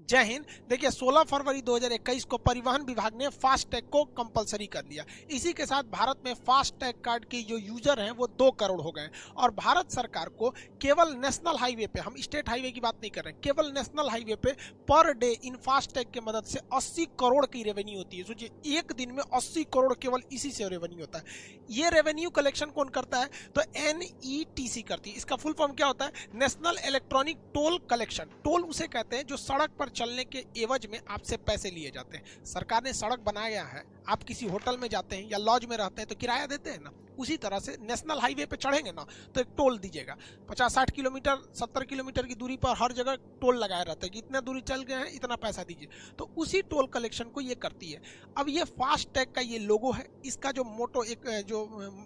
जय हिंद। देखिए 16 फरवरी 2021 को परिवहन विभाग ने फास्टैग को कंपलसरी कर दिया। इसी के साथ भारत में फास्टैग कार्ड के जो यूजर हैं वो 2 करोड़ हो गए और भारत सरकार को केवल नेशनल हाईवे पे, हम स्टेट हाईवे की बात नहीं कर रहे हैं, केवल नेशनल हाईवे पे पर डे इन फास्टैग की मदद से 80 करोड़ की रेवेन्यू होती है। सोचिए एक दिन में 80 करोड़ केवल इसी से रेवेन्यू होता है। ये रेवेन्यू कलेक्शन कौन करता है? तो NETC करती है। इसका फुल फॉर्म क्या होता है? National electronic toll collection. Toll उसे कहते हैं जो सड़क पर चलने के एवज में आपसे पैसे लिए जाते हैं। सरकार ने सड़क बनाया है, आप किसी होटल में जाते हैं या लॉज में रहते हैं तो किराया देते हैं ना, उसी तरह से नेशनल हाईवे पे चढ़ेंगे ना तो एक टोल दीजिएगा। 50-60 किलोमीटर 70 किलोमीटर की दूरी पर हर जगह टोल लगाया रहता है कि इतना दूरी चल गए हैं इतना पैसा दीजिए, तो उसी टोल कलेक्शन को ये करती है। अब ये फास्टैग का ये लोगो है, इसका जो मोटो एक जो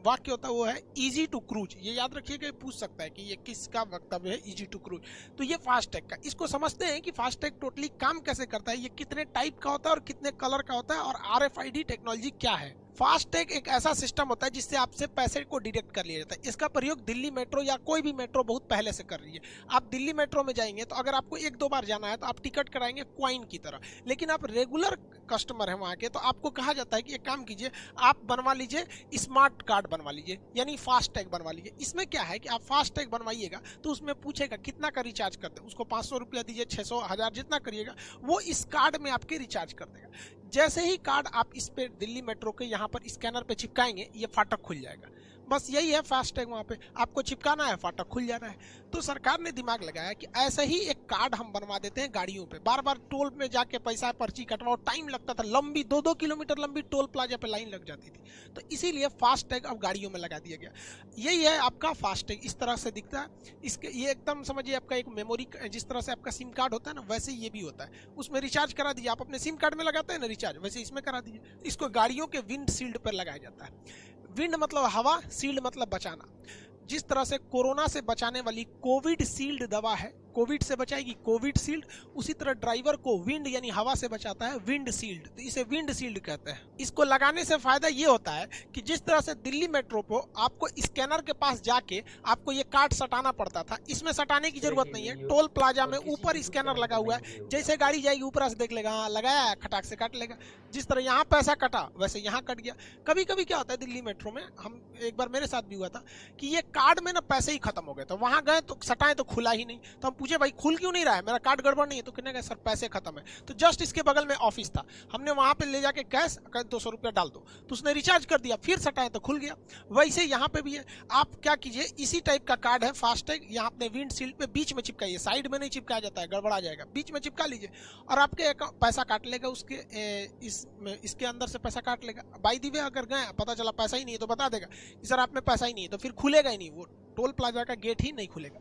वाक्य होता है वो है इजी टू क्रूज। ये याद रखिएगा, पूछ सकता है कि ये किसका वक्तव्य है, इजी टू क्रूज। तो ये फास्टैग का, इसको समझते हैं कि फास्टैग टोटली काम कैसे करता है, ये कितने टाइप का होता है और कितने कलर का होता है और RFID टेक्नोलॉजी क्या है। फास्टैग एक ऐसा सिस्टम होता है जिससे आपसे पैसे को डिडक्ट कर लिया जाता है। इसका प्रयोग दिल्ली मेट्रो या कोई भी मेट्रो बहुत पहले से कर रही है। आप दिल्ली मेट्रो में जाएंगे तो अगर आपको 1-2 बार जाना है तो आप टिकट कराएंगे क्वाइन की तरह, लेकिन आप रेगुलर कस्टमर है वहाँ के तो आपको कहा जाता है कि एक काम कीजिए, आप बनवा लीजिए स्मार्ट कार्ड बनवा लीजिए, यानी फास्टैग बनवा लीजिए। इसमें क्या है कि आप फास्टैग बनवाइएगा तो उसमें पूछेगा कितना का रिचार्ज करते हैं, उसको 500 रुपया दीजिए, 600, 1000 जितना करिएगा वो इस कार्ड में आपके रिचार्ज कर देगा। जैसे ही कार्ड आप इस पे दिल्ली मेट्रो के यहाँ पर स्कैनर पे चिपकाएंगे ये फाटक खुल जाएगा। बस यही है फास्टैग, वहाँ पे आपको चिपकाना है, फाटक खुल जाना है। तो सरकार ने दिमाग लगाया कि ऐसे ही एक कार्ड हम बनवा देते हैं गाड़ियों पे। बार बार टोल में जाके पैसा पर्ची कटवाओ, टाइम लगता था, लंबी 2-2 किलोमीटर लंबी टोल प्लाजा पे लाइन लग जाती थी। तो इसीलिए फास्टैग अब गाड़ियों में लगा दिया गया। यही है आपका फास्टैग, इस तरह से दिखता है। इसके ये एकदम समझिए आपका एक मेमोरी, जिस तरह से आपका सिम कार्ड होता है ना वैसे ये भी होता है। उसमें रिचार्ज करा दीजिए, आप अपने सिम कार्ड में लगाते हैं ना रिचार्ज, वैसे इसमें करा दीजिए। इसको गाड़ियों के विंड शील्ड पर लगाया जाता है। विंड मतलब हवा, शील्ड मतलब बचाना। जिस तरह से कोरोना से बचाने वाली कोविड शील्ड दवा है, कोविड से बचाएगी कोविड शील्ड, उसी तरह ड्राइवर को विंड यानी हवा से बचाता है विंड शील्ड, तो इसे विंड शील्ड कहते हैं। इसको लगाने से फायदा ये होता है कि जिस तरह से दिल्ली मेट्रो को आपको स्कैनर के पास जाके आपको ये कार्ड सटाना पड़ता था, इसमें सटाने की जरूरत नहीं है। टोल प्लाजा में ऊपर स्कैनर लगा हुआ है, जैसे गाड़ी जाएगी ऊपर से देख लेगा, हाँ लगाया है, खटाक से काट लेगा। जिस तरह यहाँ पैसा कटा वैसे यहाँ कट गया। कभी कभी क्या होता है दिल्ली मेट्रो में, हम एक बार मेरे साथ भी हुआ था कि ये कार्ड में ना पैसे ही खत्म हो गए, तो वहां गए तो सटाए तो खुला ही नहीं। तो हम पूछे भाई खुल क्यों नहीं रहा है, मेरा कार्ड गड़बड़ नहीं है? तो कहने का सर पैसे खत्म है। तो जस्ट इसके बगल में ऑफिस था, हमने वहां पे ले जाके कैश 200 रुपया डाल दो, तो उसने रिचार्ज कर दिया, फिर सटाए तो खुल गया। वैसे यहाँ पे भी है, आप क्या कीजिए, इसी टाइप का कार्ड है फास्टैग, यहाँ अपने विंड शील्ड पे बीच में चिपकाइए, साइड में नहीं चिपकाया जाता है, गड़बड़ा जाएगा, बीच में चिपका लीजिए और आपके पैसा काट लेगा, उसके इसके अंदर से पैसा काट लेगा। बाई दी वे अगर गए पता चला पैसा ही नहीं है तो बता देगा कि सर आप में पैसा ही नहीं है, तो फिर खुलेगा ही नहीं, वो टोल प्लाजा का गेट ही नहीं खुलेगा।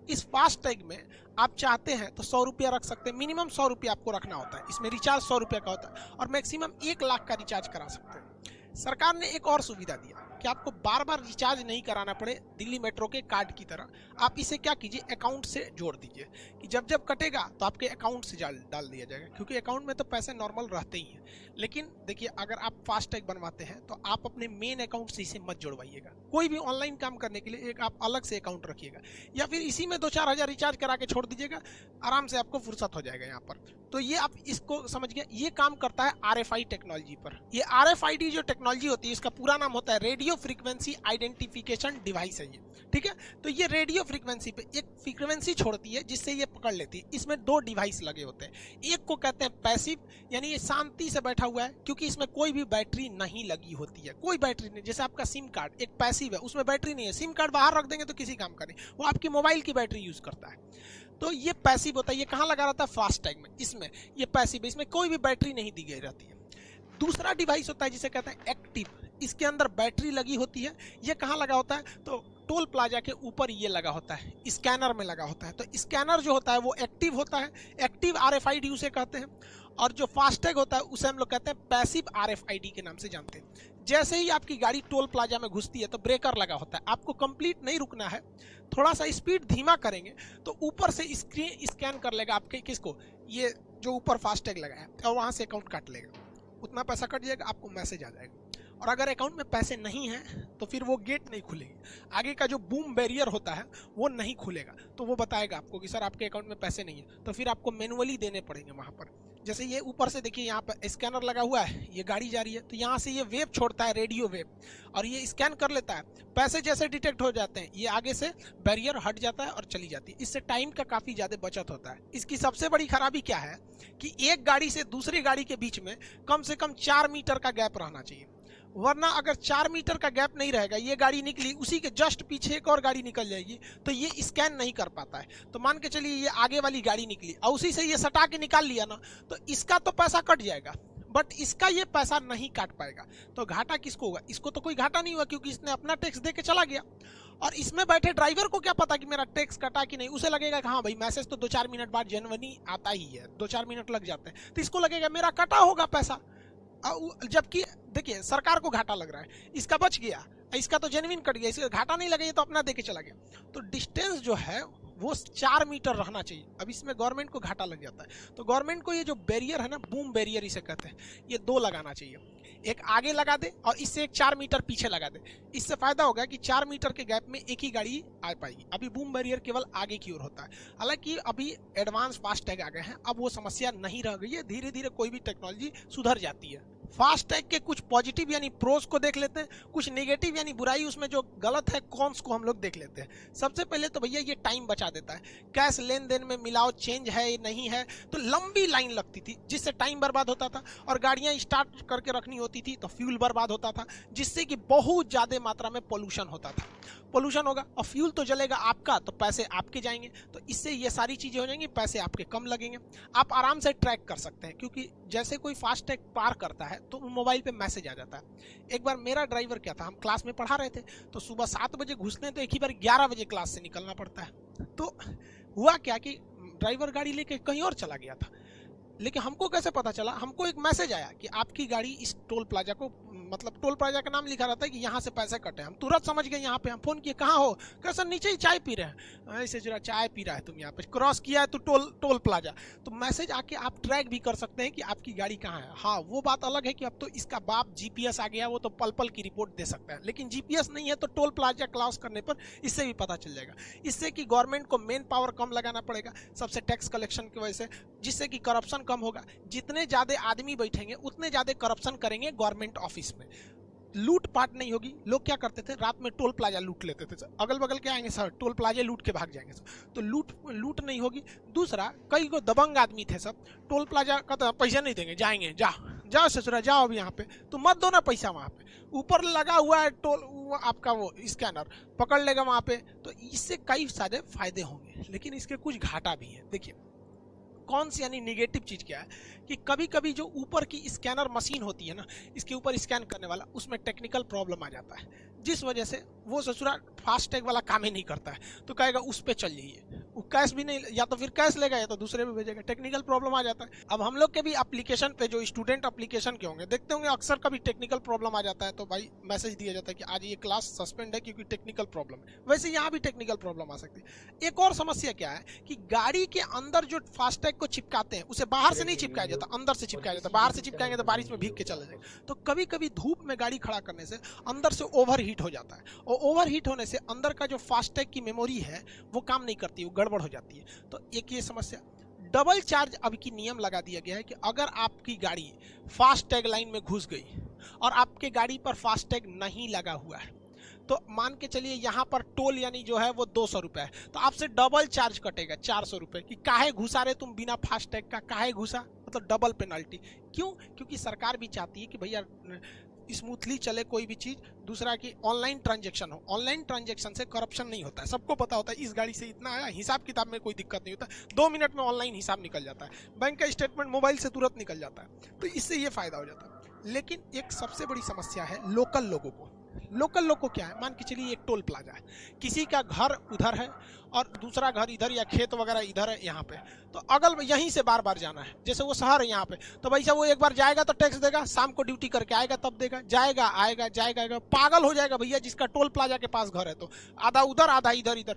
इस फास्टैग में आप चाहते हैं तो 100 रुपया रख सकते हैं, मिनिमम 100 रुपया आपको रखना होता है। इसमें रिचार्ज 100 रुपया का होता है और मैक्सिमम 1 लाख का रिचार्ज करा सकते हैं। सरकार ने एक और सुविधा दिया कि आपको बार बार रिचार्ज नहीं कराना पड़े दिल्ली मेट्रो के कार्ड की तरह। आप इसे क्या कीजिए, अकाउंट से जोड़ दीजिए कि जब जब कटेगा तो आपके अकाउंट से डाल दिया जाएगा, क्योंकि अकाउंट में तो पैसे नॉर्मल रहते ही हैं। लेकिन देखिए अगर आप फास्टैग बनवाते हैं तो आप अपने मेन अकाउंट से इसे मत जोड़वाइएगा। कोई भी ऑनलाइन काम करने के लिए एक आप अलग से अकाउंट रखिएगा, या फिर इसी में 2-4 हज़ार रिचार्ज करा के छोड़ दीजिएगा, आराम से आपको फुर्सत हो जाएगा यहाँ पर। तो ये आप इसको समझ गए, ये काम करता है RFID टेक्नोलॉजी पर। ये RFID जो टेक्नोलॉजी होती है इसका पूरा नाम होता है रेडियो फ्रीक्वेंसी आइडेंटिफिकेशन डिवाइस है ये, ठीक है। तो ये रेडियो फ्रीक्वेंसी पे एक फ्रीक्वेंसी छोड़ती है जिससे ये पकड़ लेती है। इसमें 2 डिवाइस लगे होते हैं, एक को कहते हैं पैसिव, यानी ये शांति से बैठा हुआ है क्योंकि इसमें कोई भी बैटरी नहीं लगी होती है, कोई बैटरी नहीं। जैसे आपका सिम कार्ड एक पैसिव है, उसमें बैटरी नहीं है, सिम कार्ड बाहर रख देंगे तो किसी काम का नहीं, वो आपकी मोबाइल की बैटरी यूज करता है। तो ये पैसिव होता है, ये कहाँ लगा रहता है, फास्टैग में। इसमें ये पैसिव है, इसमें कोई भी बैटरी नहीं दी गई रहती है। दूसरा डिवाइस होता है जिसे कहते हैं एक्टिव, इसके अंदर बैटरी लगी होती है। ये कहाँ लगा होता है, तो टोल प्लाजा के ऊपर ये लगा होता है, स्कैनर में लगा होता है। तो स्कैनर जो होता है वो एक्टिव होता है, एक्टिव RFID उसे कहते हैं। और जो फास्टैग होता है उसे हम लोग कहते हैं पैसिव RFID के नाम से जानते हैं। जैसे ही आपकी गाड़ी टोल प्लाजा में घुसती है तो ब्रेकर लगा होता है, आपको कंप्लीट नहीं रुकना है, थोड़ा सा स्पीड धीमा करेंगे तो ऊपर से स्क्रीन स्कैन कर लेगा आपके किसको, ये जो ऊपर फास्टैग लगा है, और वहां से अकाउंट काट लेगा, उतना पैसा कट जाएगा, आपको मैसेज आ जाएगा। और अगर अकाउंट में पैसे नहीं हैं तो फिर वो गेट नहीं खुलेगी, आगे का जो बूम बैरियर होता है वो नहीं खुलेगा। तो वो बताएगा आपको कि सर आपके अकाउंट में पैसे नहीं है, तो फिर आपको मैनुअली देने पड़ेंगे वहाँ पर। जैसे ये ऊपर से देखिए यहाँ पर स्कैनर लगा हुआ है, ये गाड़ी जा रही है तो यहाँ से ये वेव छोड़ता है, रेडियो वेव, और ये स्कैन कर लेता है। पैसे जैसे डिटेक्ट हो जाते हैं ये आगे से बैरियर हट जाता है और चली जाती है। इससे टाइम का काफ़ी ज़्यादा बचत होता है। इसकी सबसे बड़ी खराबी क्या है कि एक गाड़ी से दूसरी गाड़ी के बीच में कम से कम 4 मीटर का गैप रहना चाहिए, वरना अगर 4 मीटर का गैप नहीं रहेगा, ये गाड़ी निकली उसी के जस्ट पीछे एक और गाड़ी निकल जाएगी तो ये स्कैन नहीं कर पाता है। तो मान के चलिए ये आगे वाली गाड़ी निकली और उसी से ये सटा के निकाल लिया ना, तो इसका तो पैसा कट जाएगा बट इसका ये पैसा नहीं काट पाएगा। तो घाटा किसको होगा? इसको तो कोई घाटा नहीं हुआ क्योंकि इसने अपना टैक्स दे के चला गया। और इसमें बैठे ड्राइवर को क्या पता कि मेरा टैक्स कटा कि नहीं, उसे लगेगा कि हाँ भाई मैसेज तो 2-4 मिनट बाद जेन्युइनली आता ही है, 2-4 मिनट लग जाते हैं, तो इसको लगेगा मेरा कटा होगा पैसा। जबकि देखिए सरकार को घाटा लग रहा है, इसका बच गया, इसका तो जेन्युइन कट गया, इसका घाटा नहीं लगा, ये तो अपना देके चला गया। तो डिस्टेंस जो है वो 4 मीटर रहना चाहिए। अब इसमें गवर्नमेंट को घाटा लग जाता है, तो गवर्नमेंट को ये जो बैरियर है ना, बूम बैरियर इसे कहते हैं, ये 2 लगाना चाहिए। एक आगे लगा दे और इससे एक 4 मीटर पीछे लगा दे। इससे फायदा होगा कि 4 मीटर के गैप में एक ही गाड़ी आ पाएगी। अभी बूम बैरियर केवल आगे की ओर होता है, हालांकि अभी एडवांस फास्टैग आ गए हैं, अब वो समस्या नहीं रह गई है, धीरे धीरे कोई भी टेक्नोलॉजी सुधर जाती है। फास्टैग के कुछ पॉजिटिव यानी प्रोज को देख लेते हैं, कुछ नेगेटिव यानी बुराई उसमें जो गलत है कॉन्स को हम लोग देख लेते हैं। सबसे पहले तो भैया ये टाइम बचा देता है। कैश लेन देन में मिलाओ चेंज है नहीं है तो लंबी लाइन लगती थी जिससे टाइम बर्बाद होता था, और गाड़ियां स्टार्ट करके रखनी होती थी तो फ्यूल बर्बाद होता था, जिससे कि बहुत ज़्यादा मात्रा में पोल्यूशन होता था। पोल्यूशन होगा और फ्यूल तो जलेगा आपका, तो पैसे आपके जाएंगे, तो इससे ये सारी चीज़ें हो जाएंगी, पैसे आपके कम लगेंगे। आप आराम से ट्रैक कर सकते हैं क्योंकि जैसे कोई फास्टैग पार करता है तो मोबाइल पे मैसेज आ जाता है। एक बार मेरा ड्राइवर क्या था, हम क्लास में पढ़ा रहे थे तो सुबह 7 बजे घुसते हैं तो एक ही बार 11 बजे क्लास से निकलना पड़ता है। तो हुआ क्या कि ड्राइवर गाड़ी लेके कहीं और चला गया था, लेकिन हमको कैसे पता चला? हमको एक मैसेज आया कि आपकी गाड़ी इस टोल प्लाजा को, मतलब टोल प्लाजा का नाम लिखा रहता है कि यहाँ से पैसे कटे। हम तुरंत समझ गए यहाँ पे, हम फोन किए कहाँ हो, कैसे नीचे ही चाय पी रहे हैं। ऐसे जरा चाय पी रहा है तुम, यहाँ पे क्रॉस किया है तो टोल प्लाजा। तो मैसेज आके आप ट्रैक भी कर सकते हैं कि आपकी गाड़ी कहाँ है। हाँ वो बात अलग है कि अब तो इसका बाप जीपीएस आ गया, वो तो पल पल की रिपोर्ट दे सकता है, लेकिन जीपीएस नहीं है तो टोल प्लाजा क्रॉस करने पर इससे भी पता चल जाएगा। इससे कि गवर्नमेंट को मेन पावर कम लगाना पड़ेगा, सबसे टैक्स कलेक्शन की वजह से, जिससे कि करप्शन कम होगा। जितने ज्यादा आदमी बैठेंगे उतने ज्यादा करप्शन करेंगे गवर्नमेंट ऑफिस में, लूट पाट नहीं होगी। लोग क्या करते थे, रात में टोल प्लाजा लूट लेते थे, अगल बगल के आएंगे सर टोल प्लाजा लूट के भाग जाएंगे सर, तो लूट नहीं होगी। दूसरा, कई को दबंग आदमी थे सब, टोल प्लाजा का तो पैसा नहीं देंगे, जाएंगे जाओ ससुरा जाओ अब यहाँ पे, तो मत दो ना पैसा, वहाँ पे ऊपर लगा हुआ है टोल आपका वो स्कैनर पकड़ लेगा वहाँ पे। तो इससे कई सारे फायदे होंगे, लेकिन इसके कुछ घाटा भी है। देखिए कौन सी यानी निगेटिव चीज क्या है कि कभी कभी जो ऊपर की स्कैनर मशीन होती है ना, इसके ऊपर स्कैन करने वाला, उसमें टेक्निकल प्रॉब्लम आ जाता है, जिस वजह से वो ससुरा फास्टैग वाला काम ही नहीं करता है, तो कहेगा उस पे चल जाइए, वो कैश भी नहीं, या तो फिर कैश लेगा या तो दूसरे पे भेजेगा, टेक्निकल प्रॉब्लम आ जाता है। अब हम लोग के भी एप्लीकेशन पे जो स्टूडेंट एप्लीकेशन के होंगे देखते होंगे, अक्सर कभी टेक्निकल प्रॉब्लम आ जाता है तो भाई मैसेज दिया जाता है कि आज ये क्लास सस्पेंड है क्योंकि टेक्निकल प्रॉब्लम है। वैसे यहाँ भी टेक्निकल प्रॉब्लम आ सकती है। एक और समस्या क्या है कि गाड़ी के अंदर जो फास्टैग को चिपकाते हैं उसे बाहर से नहीं चिपकाया जाता, अंदर से चिपकाया जाता। बाहर से चिपकाएंगे तो बारिश में भीग के चले जाएंगे, तो कभी कभी धूप में गाड़ी खड़ा करने से अंदर से ओवर हीट हो जाता है, और ओवर हीट होने से अंदर का जो फास्टैग की मेमोरी है वो काम नहीं करती, वो गड़बड़ हो जाती है। तो एक ये समस्या। डबल चार्ज अब की नियम लगा दिया गया है कि अगर आपकी गाड़ी फास्टैग लाइन में घुस गई और आपके गाड़ी पर फास्टैग नहीं लगा हुआ है, तो मान के चलिए यहाँ पर टोल यानी जो है वो 200 रुपये है, तो आपसे डबल चार्ज कटेगा 400 रुपये कि काहे घुसा रहे तुम बिना फास्टैग का, काहे घुसा, मतलब डबल पेनल्टी। क्यों? क्योंकि सरकार भी चाहती है कि भैया स्मूथली चले कोई भी चीज। दूसरा कि ऑनलाइन ट्रांजैक्शन हो, ऑनलाइन ट्रांजैक्शन से करप्शन नहीं होता है, सबको पता होता है इस गाड़ी से इतना आया, हिसाब किताब में कोई दिक्कत नहीं होता, 2 मिनट में ऑनलाइन हिसाब निकल जाता है, बैंक का स्टेटमेंट मोबाइल से तुरंत निकल जाता है, तो इससे ये फायदा हो जाता है। लेकिन एक सबसे बड़ी समस्या है लोकल लोगों को। लोकल लोग को क्या है, मान के चलिए एक टोल प्लाजा है, किसी का घर उधर है और दूसरा घर इधर या खेत वगैरह इधर है यहाँ पे, तो अगल यहीं से बार बार जाना है, जैसे वो शहर है यहाँ पे, तो भैया वो एक बार जाएगा तो टैक्स देगा, शाम को ड्यूटी करके आएगा तब देगा, जाएगा आएगा जाएगा, पागल हो जाएगा भैया जिसका टोल प्लाजा के पास घर है, तो आधा उधर आधा इधर इधर।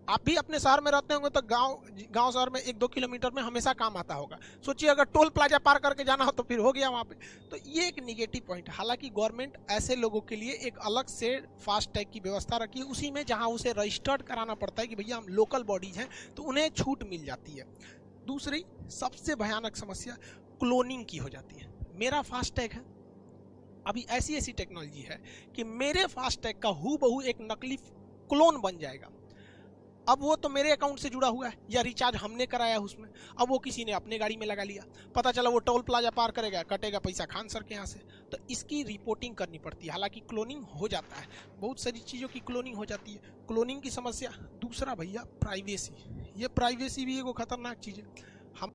आप भी अपने शहर में रहते होंगे तो गांव शहर में 1-2 किलोमीटर में हमेशा काम आता होगा। सोचिए अगर टोल प्लाजा पार करके जाना हो तो फिर हो गया वहाँ पे। तो ये एक निगेटिव पॉइंट है। हालांकि गवर्नमेंट ऐसे लोगों के लिए एक अलग से फास्ट टैग की व्यवस्था रखी है, उसी में जहाँ उसे रजिस्टर्ड कराना पड़ता है कि भैया हम लोकल बॉडीज हैं, तो उन्हें छूट मिल जाती है। दूसरी सबसे भयानक समस्या क्लोनिंग की हो जाती है। मेरा फास्ट टैग है, अभी ऐसी ऐसी टेक्नोलॉजी है कि मेरे फास्ट टैग का हूबहू एक नकली क्लोन बन जाएगा। अब वो तो मेरे अकाउंट से जुड़ा हुआ है या रिचार्ज हमने कराया उसमें, अब वो किसी ने अपने गाड़ी में लगा लिया, पता चला वो टोल प्लाजा पार करेगा, कटेगा पैसा खान सर के यहाँ से, तो इसकी रिपोर्टिंग करनी पड़ती है। हालांकि क्लोनिंग हो जाता है, बहुत सारी चीज़ों की क्लोनिंग हो जाती है, क्लोनिंग की समस्या। दूसरा भैया प्राइवेसी, ये प्राइवेसी भी एक खतरनाक चीज़ है।